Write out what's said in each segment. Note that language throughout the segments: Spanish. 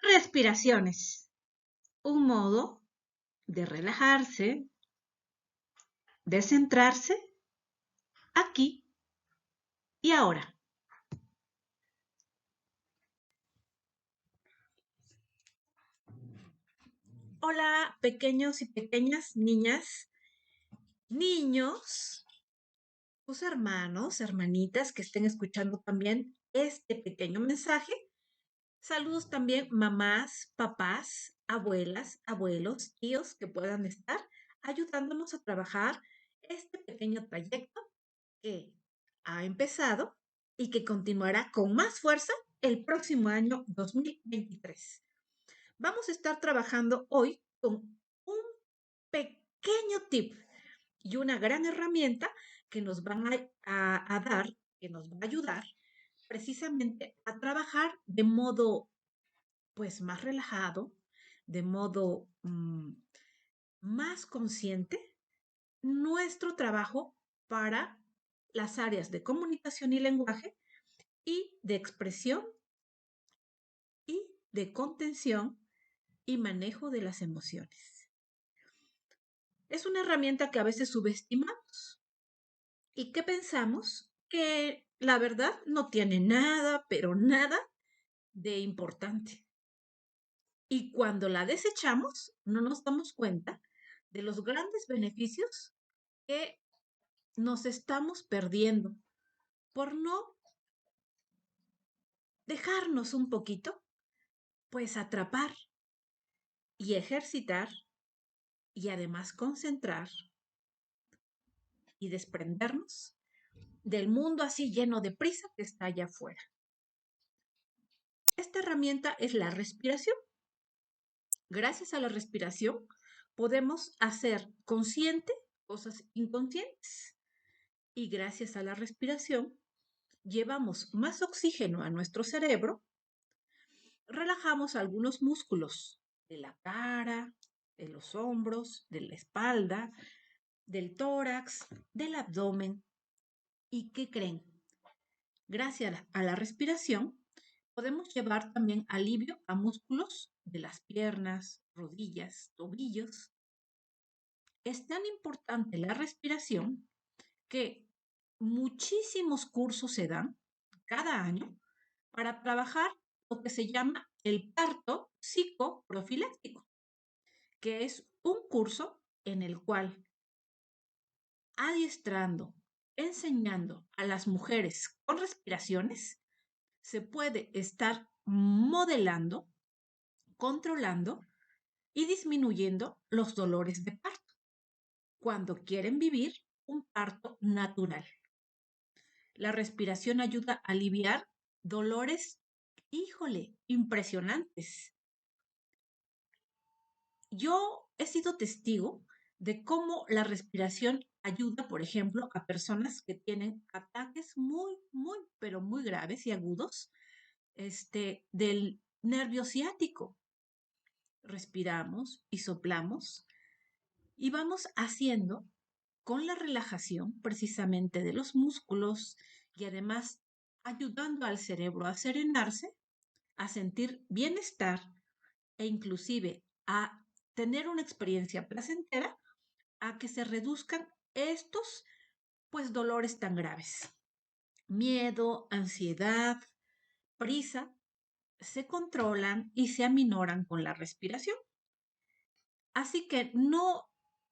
Respiraciones, un modo de relajarse, de centrarse aquí y ahora. Hola, pequeños y pequeñas niñas, niños, tus hermanos, hermanitas que estén escuchando también este pequeño mensaje. Saludos también mamás, papás, abuelas, abuelos, tíos que puedan estar ayudándonos a trabajar este pequeño trayecto que ha empezado y que continuará con más fuerza el próximo año 2023. Vamos a estar trabajando hoy con un pequeño tip y una gran herramienta que nos van a dar, que nos va a ayudar precisamente a trabajar de modo pues más relajado, de modo más consciente, nuestro trabajo para las áreas de comunicación y lenguaje y de expresión y de contención y manejo de las emociones. Es una herramienta que a veces subestimamos y que pensamos que la verdad no tiene nada, pero nada de importante. Y cuando la desechamos, no nos damos cuenta de los grandes beneficios que nos estamos perdiendo por no dejarnos un poquito, pues atrapar y ejercitar y además concentrar y desprendernos del mundo así lleno de prisa que está allá afuera. Esta herramienta es la respiración. Gracias a la respiración podemos hacer consciente cosas inconscientes y gracias a la respiración llevamos más oxígeno a nuestro cerebro, relajamos algunos músculos de la cara, de los hombros, de la espalda, del tórax, del abdomen. ¿Y qué creen? Gracias a la respiración podemos llevar también alivio a músculos de las piernas, rodillas, tobillos. Es tan importante la respiración que muchísimos cursos se dan cada año para trabajar lo que se llama el parto psicoprofiláctico, que es un curso en el cual adiestrando, enseñando a las mujeres con respiraciones, se puede estar modelando, controlando y disminuyendo los dolores de parto cuando quieren vivir un parto natural. La respiración ayuda a aliviar dolores, híjole, impresionantes. Yo he sido testigo de cómo la respiración ayuda, por ejemplo, a personas que tienen ataques pero muy graves y agudos, del nervio ciático. Respiramos y soplamos y vamos haciendo con la relajación precisamente de los músculos y además ayudando al cerebro a serenarse, a sentir bienestar e inclusive a tener una experiencia placentera, a que se reduzcan estos pues dolores tan graves. Miedo, ansiedad, prisa se controlan y se aminoran con la respiración. Así que no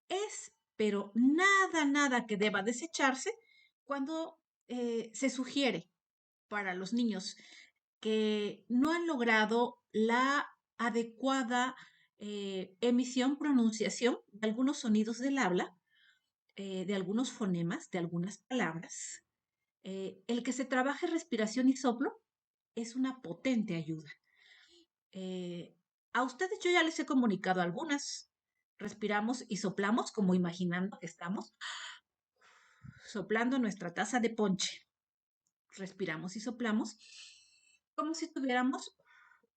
es, pero nada que deba desecharse cuando se sugiere para los niños que no han logrado la adecuada emisión, pronunciación de algunos sonidos del habla, de algunos fonemas, de algunas palabras. El que se trabaje respiración y soplo es una potente ayuda. A ustedes yo ya les he comunicado algunas. Respiramos y soplamos como imaginando que estamos soplando nuestra taza de ponche. Respiramos y soplamos como si tuviéramos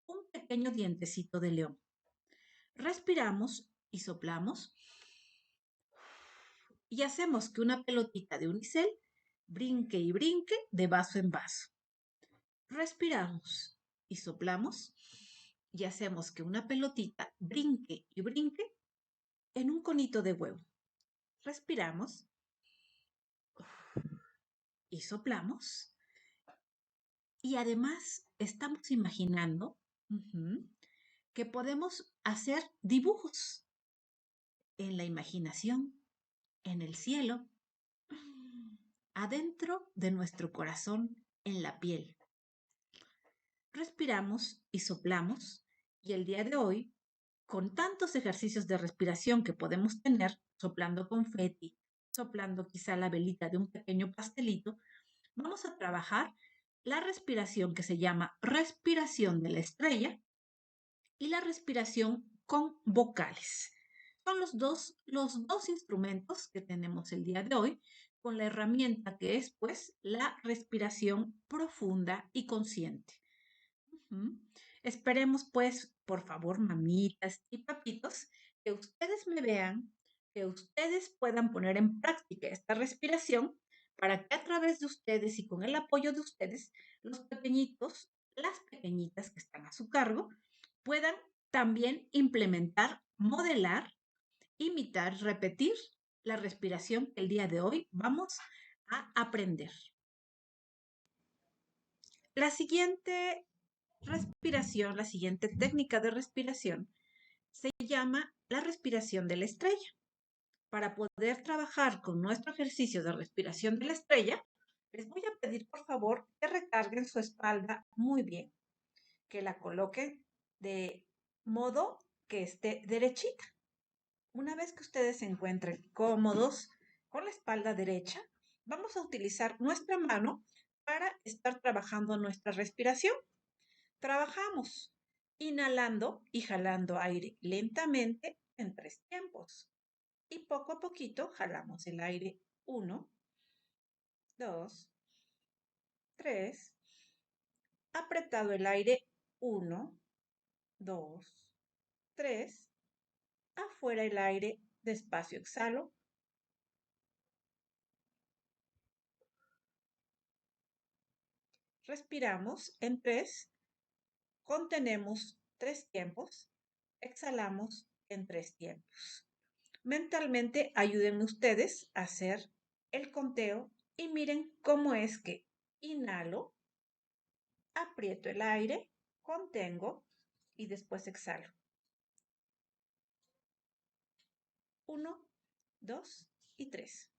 un pequeño dientecito de león. Respiramos y soplamos y hacemos que una pelotita de unicel brinque y brinque de vaso en vaso. Respiramos y soplamos y hacemos que una pelotita brinque y brinque en un conito de huevo. Respiramos y soplamos. Y además estamos imaginando que podemos hacer dibujos en la imaginación, en el cielo, adentro de nuestro corazón, en la piel. Respiramos y soplamos y el día de hoy, con tantos ejercicios de respiración que podemos tener, soplando confeti, soplando quizá la velita de un pequeño pastelito, vamos a trabajar la respiración que se llama respiración de la estrella y la respiración con vocales. Son los dos instrumentos que tenemos el día de hoy con la herramienta que es pues la respiración profunda y consciente. Esperemos pues, por favor, mamitas y papitos, que ustedes me vean, que ustedes puedan poner en práctica esta respiración para que a través de ustedes y con el apoyo de ustedes, los pequeñitos, las pequeñitas que están a su cargo, puedan también implementar, modelar, imitar, repetir la respiración que el día de hoy vamos a aprender. La siguiente respiración, la siguiente técnica de respiración se llama la respiración de la estrella. Para poder trabajar con nuestro ejercicio de respiración de la estrella, les voy a pedir por favor que recarguen su espalda muy bien, que la coloquen de modo que esté derechita. Una vez que ustedes se encuentren cómodos con la espalda derecha, vamos a utilizar nuestra mano para estar trabajando nuestra respiración. Trabajamos inhalando y jalando aire lentamente en 3 tiempos. Y poco a poquito jalamos el aire 1, 2, 3. Apretado el aire 1, 2, 3. Afuera el aire, despacio exhalo. Respiramos en 3. Contenemos 3 tiempos. Exhalamos en 3 tiempos. Mentalmente ayúdenme ustedes a hacer el conteo y miren cómo es que inhalo, aprieto el aire, contengo y después exhalo. 1, 2 y 3.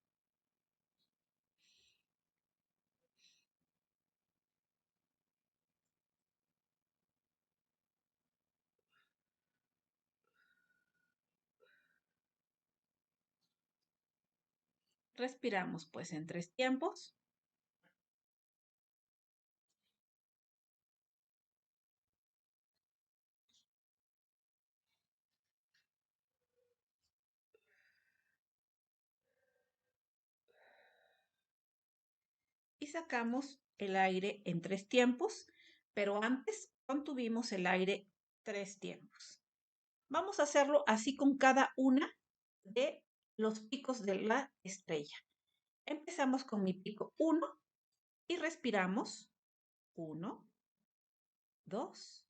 Respiramos pues en 3 tiempos. Y sacamos el aire en 3 tiempos, pero antes contuvimos el aire 3 tiempos. Vamos a hacerlo así con cada una de los picos de la estrella. Empezamos con mi pico 1 y respiramos 1, 2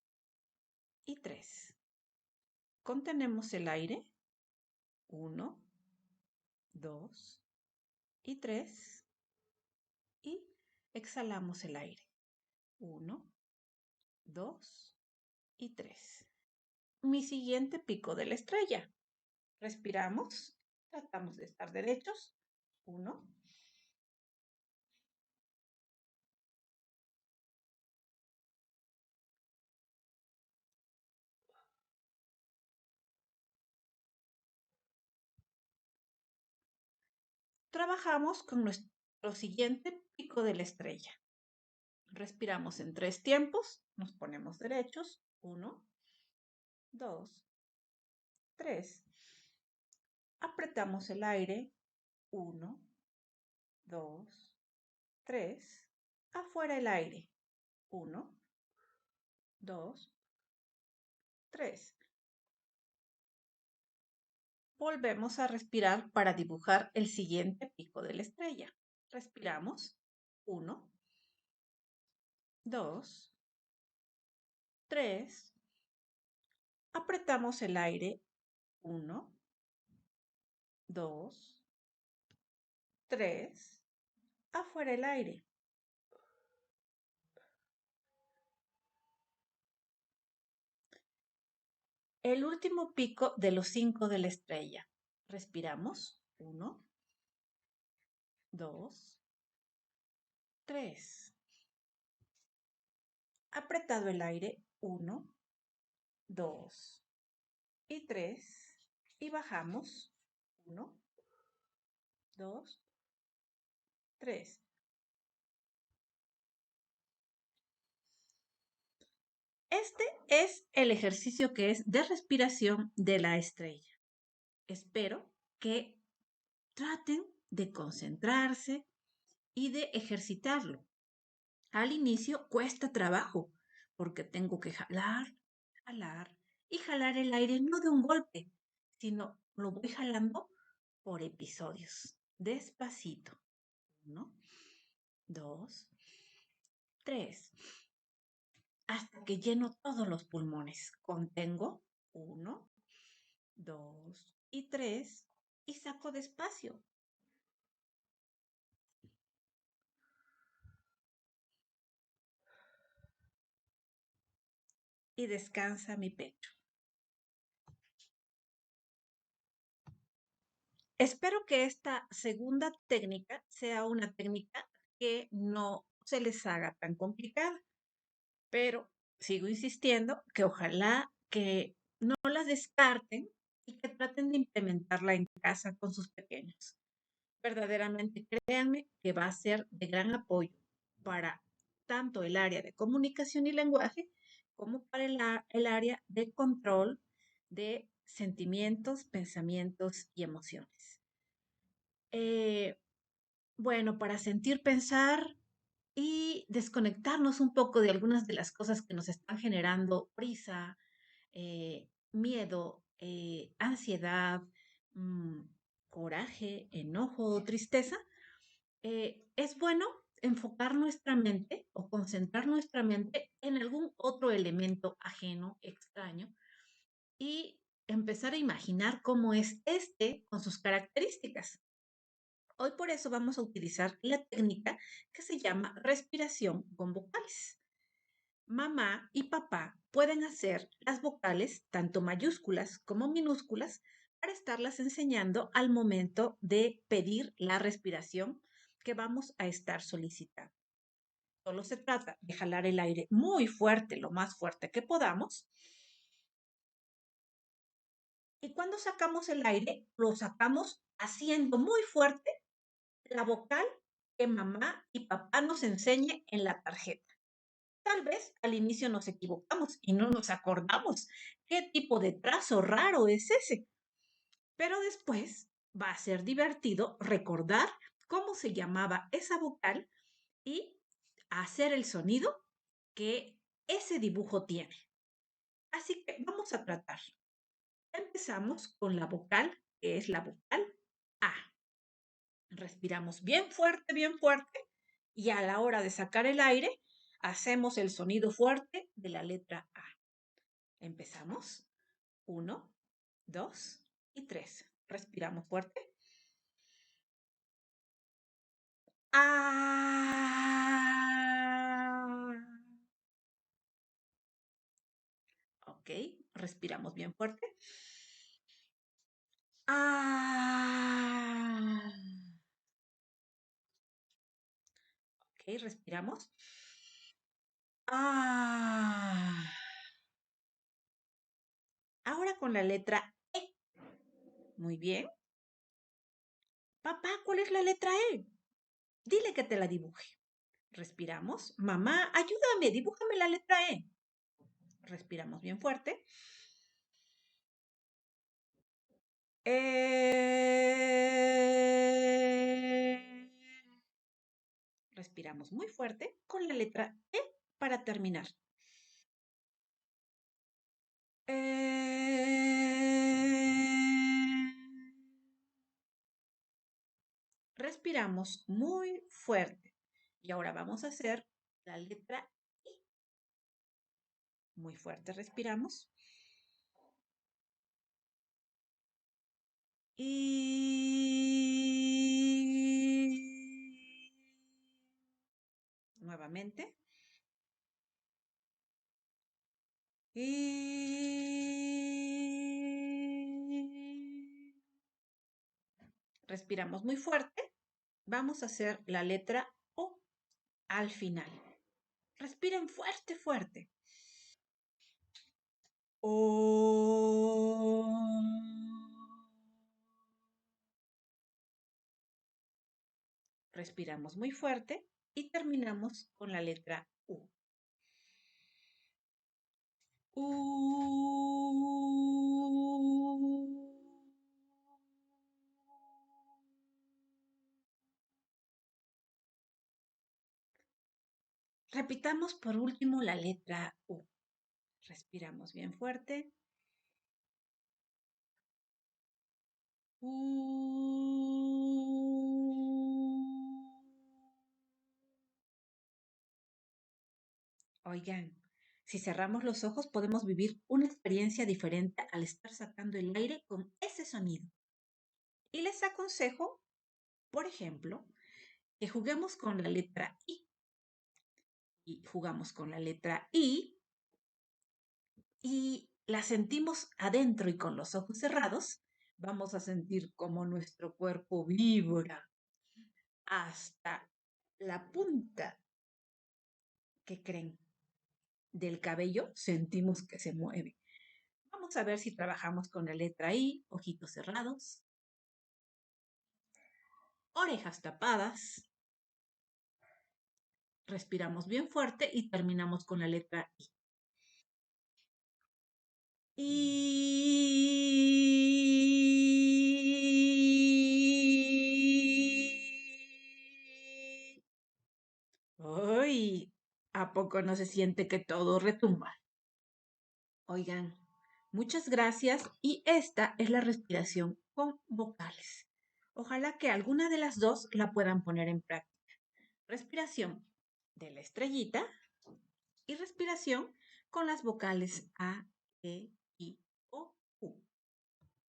y 3. Contenemos el aire 1, 2 y 3 y exhalamos el aire 1, 2 y 3. Mi siguiente pico de la estrella. Respiramos, tratamos de estar derechos. 1, trabajamos con nuestro siguiente pico de la estrella. Respiramos en 3 tiempos, nos ponemos derechos. 1, 2, 3. Apretamos el aire. 1, 2, 3. Afuera el aire. 1, 2, 3. Volvemos a respirar para dibujar el siguiente pico de la estrella. Respiramos. 1, 2, 3. Apretamos el aire. 1, 2, 3. Afuera el aire. El último pico de los 5 de la estrella. Respiramos. 1, 2, 3. Apretado el aire. 1, 2 y 3. Y bajamos. 1, 2, 3. Este es el ejercicio que es de respiración de la estrella. Espero que traten de concentrarse y de ejercitarlo. Al inicio cuesta trabajo porque tengo que jalar, jalar y jalar el aire no de un golpe, sino lo voy jalando por episodios, despacito. 1, 2, 3, hasta que lleno todos los pulmones. Contengo 1, 2 y 3 y saco despacio. Y descansa mi pecho. Espero que esta segunda técnica sea una técnica que no se les haga tan complicada, pero sigo insistiendo que ojalá que no la descarten y que traten de implementarla en casa con sus pequeños. Verdaderamente créanme que va a ser de gran apoyo para tanto el área de comunicación y lenguaje como para el área de control de sentimientos, pensamientos y emociones. Eh, bueno, para sentir, pensar y desconectarnos un poco de algunas de las cosas que nos están generando prisa, miedo, ansiedad, mm, coraje, enojo, tristeza, es bueno enfocar nuestra mente o concentrar nuestra mente en algún otro elemento ajeno, extraño, y empezar a imaginar cómo es este con sus características. Hoy por eso vamos a utilizar la técnica que se llama respiración con vocales. Mamá y papá pueden hacer las vocales, tanto mayúsculas como minúsculas, para estarlas enseñando al momento de pedir la respiración que vamos a estar solicitando. Solo se trata de jalar el aire muy fuerte, lo más fuerte que podamos. Y cuando sacamos el aire, lo sacamos haciendo muy fuerte la vocal que mamá y papá nos enseñe en la tarjeta. Tal vez al inicio nos equivocamos y no nos acordamos qué tipo de trazo raro es ese, pero después va a ser divertido recordar cómo se llamaba esa vocal y hacer el sonido que ese dibujo tiene. Así que vamos a tratar. Empezamos con la vocal, que es la vocal A. Respiramos bien fuerte, y a la hora de sacar el aire, hacemos el sonido fuerte de la letra A. Empezamos. 1, 2 y 3. Respiramos fuerte. Ah. Ok, respiramos bien fuerte. Ah. Ok, respiramos. Ah. Ahora con la letra E. Muy bien. Papá, ¿cuál es la letra E? Dile que te la dibuje. Respiramos. Mamá, ayúdame, dibújame la letra E. Respiramos bien fuerte. Respiramos muy fuerte con la letra E para terminar. Respiramos muy fuerte. Y ahora vamos a hacer la letra I. Muy fuerte respiramos. Y nuevamente. Y respiramos muy fuerte. Vamos a hacer la letra O al final. Respiren fuerte, fuerte. O. Respiramos muy fuerte y terminamos con la letra U. U. Repitamos por último la letra U. Respiramos bien fuerte. U. Oigan, si cerramos los ojos podemos vivir una experiencia diferente al estar sacando el aire con ese sonido. Y les aconsejo, por ejemplo, que juguemos con la letra I. Y jugamos con la letra I y la sentimos adentro y con los ojos cerrados, vamos a sentir como nuestro cuerpo vibra hasta la punta, ¿qué creen? Del cabello, sentimos que se mueve. Vamos a ver si trabajamos con la letra I, ojitos cerrados, orejas tapadas, respiramos bien fuerte y terminamos con la letra I. Y. ¡Ay! ¿A poco no se siente que todo retumba? Oigan, muchas gracias y esta es la respiración con vocales. Ojalá que alguna de las dos la puedan poner en práctica. Respiración de la estrellita y respiración con las vocales A, E,